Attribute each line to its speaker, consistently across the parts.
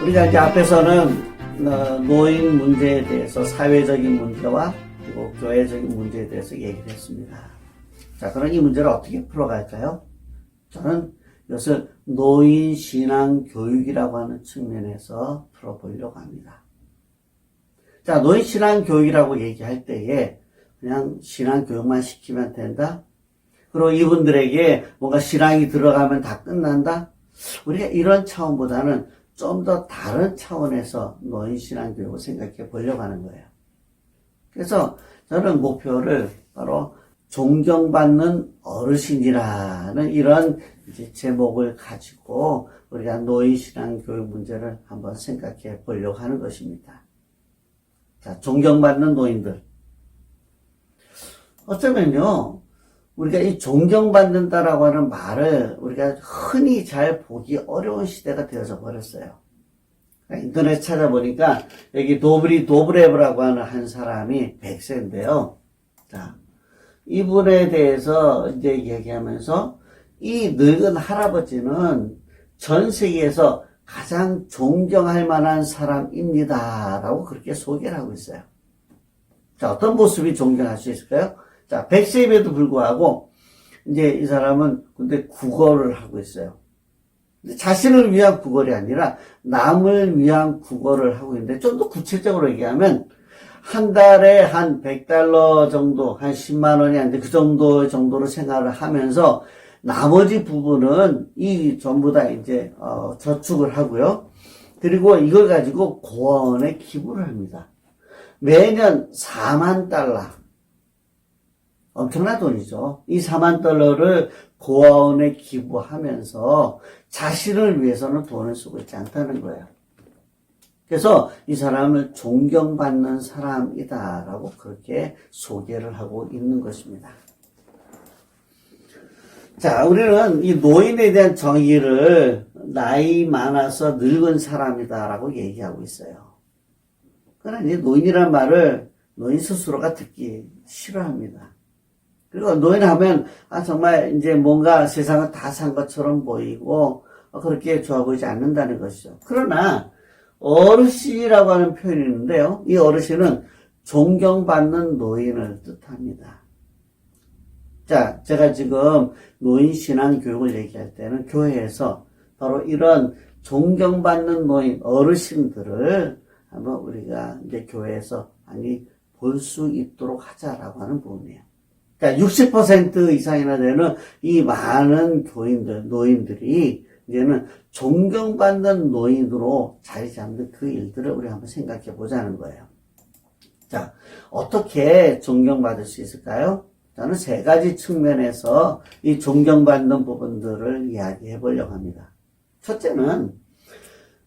Speaker 1: 우리가 이제 앞에서는 노인 문제에 대해서 사회적인 문제와 그리고 교회적인 문제에 대해서 얘기를 했습니다. 자, 그럼 이 문제를 어떻게 풀어갈까요? 저는 이것을 노인 신앙 교육이라고 하는 측면에서 풀어보려고 합니다. 자, 노인 신앙 교육이라고 얘기할 때에 그냥 신앙 교육만 시키면 된다? 그리고 이분들에게 뭔가 신앙이 들어가면 다 끝난다? 우리가 이런 차원보다는 좀 더 다른 차원에서 노인 신앙 교육을 생각해 보려고 하는 거예요. 그래서 저는 목표를 바로 존경받는 어르신이라는 이런 이제 제목을 가지고 우리가 노인 신앙 교육 문제를 한번 생각해 보려고 하는 것입니다. 자, 존경받는 노인들. 어쩌면요, 우리가 이 존경받는다라고 하는 말을 우리가 흔히 잘 보기 어려운 시대가 되어서 버렸어요. 인터넷 찾아보니까 여기 도브레브라고 하는 한 사람이 100세인데요. 자, 이분에 대해서 이제 얘기하면서 이 늙은 할아버지는 전 세계에서 가장 존경할 만한 사람입니다. 라고 그렇게 소개를 하고 있어요. 자, 어떤 모습이 존경할 수 있을까요? 자, 100세임에도 불구하고, 이제 이 사람은 근데 국어를 하고 있어요. 자신을 위한 국어이 아니라 남을 위한 국어를 하고 있는데, 좀 더 구체적으로 얘기하면, 한 달에 한 $100 정도, 한 10만 원이 안 돼, 그 정도로 생활을 하면서, 나머지 부분은 전부 다 이제, 저축을 하고요. 그리고 이걸 가지고 고아원에 기부를 합니다. 매년 $40,000. 엄청난 돈이죠. 이 $40,000를 고아원에 기부하면서 자신을 위해서는 돈을 쓰고 있지 않다는 거예요. 그래서 이 사람을 존경받는 사람이다라고 그렇게 소개를 하고 있는 것입니다. 자, 우리는 이 노인에 대한 정의를 나이 많아서 늙은 사람이다라고 얘기하고 있어요. 그러나 이 노인이라는 말을 노인 스스로가 듣기 싫어합니다. 그리고 노인하면 정말 이제 뭔가 세상을 다 산 것처럼 보이고 그렇게 좋아 보이지 않는다는 것이죠. 그러나 어르신이라고 하는 표현이 있는데요. 이 어르신은 존경받는 노인을 뜻합니다. 자, 제가 지금 노인 신앙 교육을 얘기할 때는 교회에서 바로 이런 존경받는 노인, 어르신들을 한번 우리가 이제 교회에서 많이 볼 수 있도록 하자라고 하는 부분이에요. 그러니까 60% 이상이나 되는 이 많은 노인들이 이제는 존경받는 노인으로 자리 잡는 그 일들을 우리 한번 생각해 보자는 거예요. 자, 어떻게 존경받을 수 있을까요? 저는 세 가지 측면에서 이 존경받는 부분들을 이야기해 보려고 합니다. 첫째는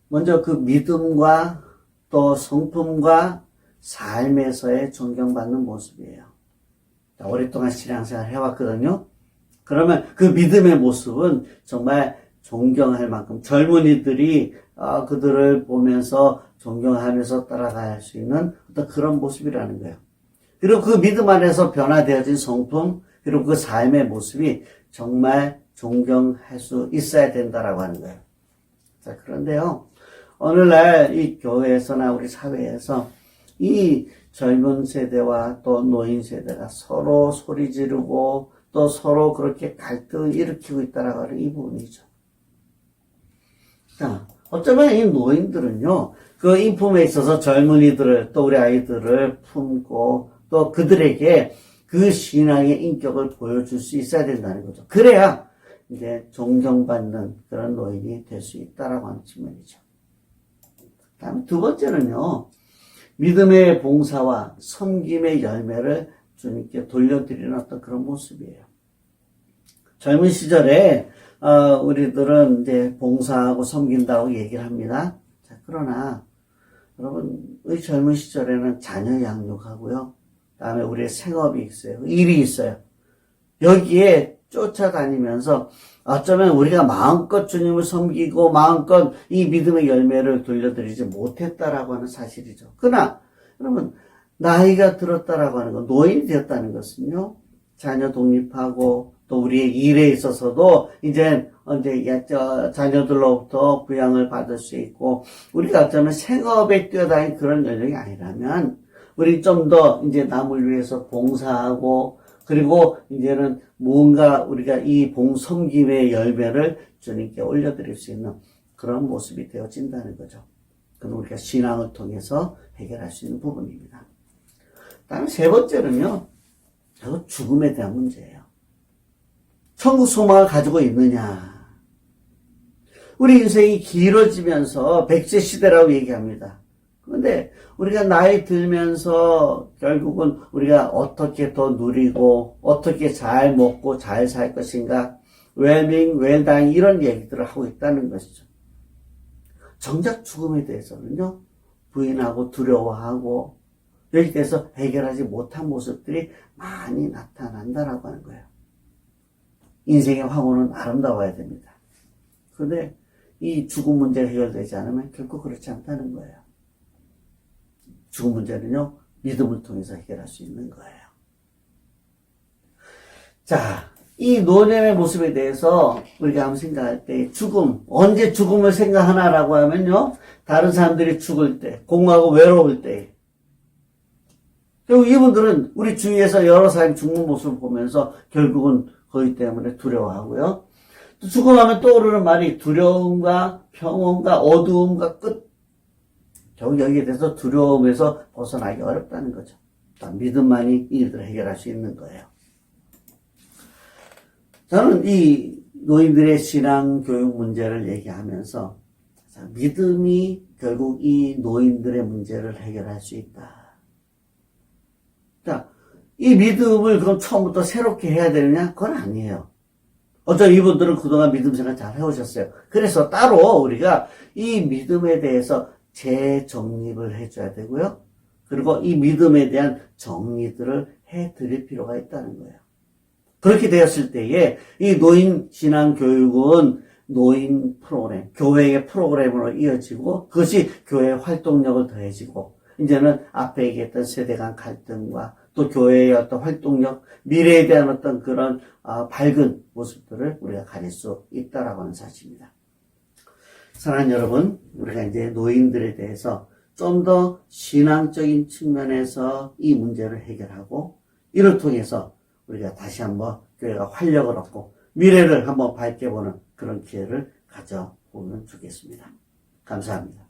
Speaker 1: 먼저 그 믿음과 또 성품과 삶에서의 존경받는 모습이에요. 오랫동안 신앙생활 해왔거든요. 그러면 그 믿음의 모습은 정말 존경할 만큼 젊은이들이 그들을 보면서 존경하면서 따라갈 수 있는 어떤 그런 모습이라는 거예요. 그리고 그 믿음 안에서 변화되어진 성품, 그리고 그 삶의 모습이 정말 존경할 수 있어야 된다라고 하는 거예요. 자, 그런데요, 오늘날 이 교회에서나 우리 사회에서 이 젊은 세대와 또 노인 세대가 서로 소리 지르고 또 서로 그렇게 갈등을 일으키고 있다라고 하는 이 부분이죠. 자, 어쩌면 이 노인들은요, 그 인품에 있어서 젊은이들을 또 우리 아이들을 품고 또 그들에게 그 신앙의 인격을 보여줄 수 있어야 된다는 거죠. 그래야 이제 존경받는 그런 노인이 될 수 있다라고 하는 측면이죠. 다음 두 번째는요, 믿음의 봉사와 섬김의 열매를 주님께 돌려드리는 어떤 그런 모습이에요. 젊은 시절에 우리들은 이제 봉사하고 섬긴다고 얘기를 합니다. 자, 그러나 여러분, 우리 젊은 시절에는 자녀 양육하고요. 그다음에 우리의 생업이 있어요. 일이 있어요. 여기에 쫓아다니면서 어쩌면 우리가 마음껏 주님을 섬기고 마음껏 이 믿음의 열매를 돌려드리지 못했다라고 하는 사실이죠. 그러나 여러분, 나이가 들었다라고 하는 건, 노인이 되었다는 것은요, 자녀 독립하고 또 우리의 일에 있어서도 이제 자녀들로부터 부양을 받을 수 있고, 우리가 어쩌면 생업에 뛰어다니는 그런 여정이 아니라면 우리 좀 더 이제 남을 위해서 봉사하고, 그리고 이제는 뭔가 우리가 이 섬김의 열매를 주님께 올려드릴 수 있는 그런 모습이 되어진다는 거죠. 그건 우리가 신앙을 통해서 해결할 수 있는 부분입니다. 다음 세 번째는요, 바로 죽음에 대한 문제예요. 천국 소망을 가지고 있느냐. 우리 인생이 길어지면서 100세 시대라고 얘기합니다. 그런데 우리가 나이 들면서 결국은 우리가 어떻게 더 누리고 어떻게 잘 먹고 잘 살 것인가, 웰빙, 웰다잉 이런 얘기들을 하고 있다는 것이죠. 정작 죽음에 대해서는요, 부인하고 두려워하고 여기에 대해서 해결하지 못한 모습들이 많이 나타난다라고 하는 거예요. 인생의 황혼은 아름다워야 됩니다. 그런데 이 죽음 문제가 해결되지 않으면 결코 그렇지 않다는 거예요. 죽음 문제는요, 믿음을 통해서 해결할 수 있는 거예요. 자, 이 노년의 모습에 대해서 우리가 한번 생각할 때, 언제 죽음을 생각하나라고 하면요, 다른 사람들이 죽을 때, 공허하고 외로울 때, 결국 이분들은 우리 주위에서 여러 사람이 죽는 모습을 보면서 결국은 그것 때문에 두려워하고요. 또 죽음하면 떠오르는 말이 두려움과 평온과 어두움과 끝. 결국 여기에 대해서 두려움에서 벗어나기 어렵다는 거죠. 믿음만이 이 일들을 해결할 수 있는 거예요. 저는 이 노인들의 신앙 교육 문제를 얘기하면서 믿음이 결국 이 노인들의 문제를 해결할 수 있다. 자, 이 믿음을 그럼 처음부터 새롭게 해야 되느냐? 그건 아니에요. 어차피 이분들은 그동안 믿음 생활 잘 해오셨어요. 그래서 따로 우리가 이 믿음에 대해서 재정립을 해줘야 되고요. 그리고 이 믿음에 대한 정리들을 해드릴 필요가 있다는 거예요. 그렇게 되었을 때에 이 노인 신앙 교육은 노인 프로그램, 교회의 프로그램으로 이어지고 그것이 교회의 활동력을 더해지고 이제는 앞에 얘기했던 세대 간 갈등과 또 교회의 어떤 활동력, 미래에 대한 어떤 그런 밝은 모습들을 우리가 가질 수 있다라고 하는 사실입니다. 사랑하는 여러분, 우리가 이제 노인들에 대해서 좀 더 신앙적인 측면에서 이 문제를 해결하고 이를 통해서 우리가 다시 한번 교회가 활력을 얻고 미래를 한번 밝게 보는 그런 기회를 가져보면 좋겠습니다. 감사합니다.